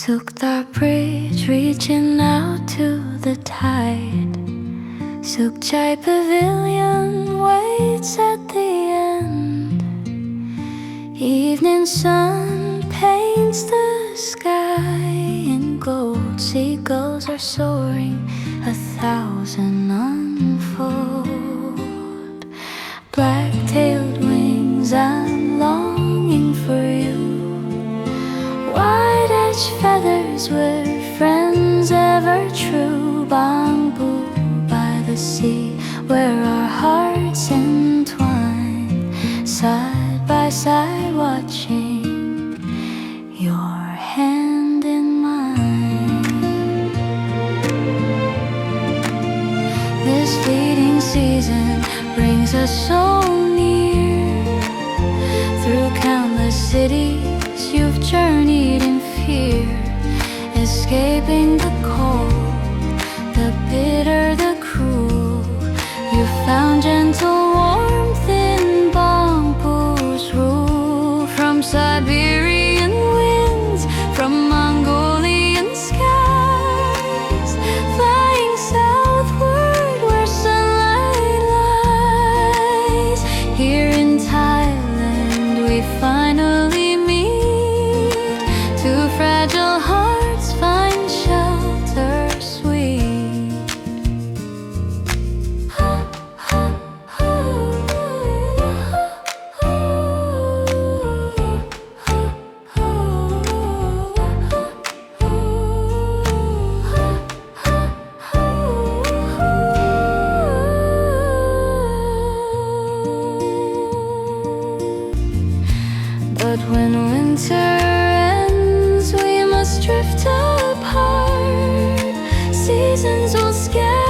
Sukdar Bridge reaching out to the tide. Sukchai Pavilion waits at the end. Evening sun paints the sky in gold. Seagulls are soaring, 1,000 unfold. Black-tailed wings, I'm longing for you. White-edged feathers, we're friends ever true. Bamboo by the sea, where our hearts entwine, side by side watching, your hand in mine. This fleeting season brings us so near. Through countless cities you've journeyed in fear, escaping the cold, the bitter, the cruel. You found gentle warmth in bamboo's rule. From Siberian winds, from Mongolian skies, flying southward where sunlight lies. Here in Thailand we finally meet. Two fragile hearts find shelter sweet. But when winter ends, we must drift apart. Seasons will scatter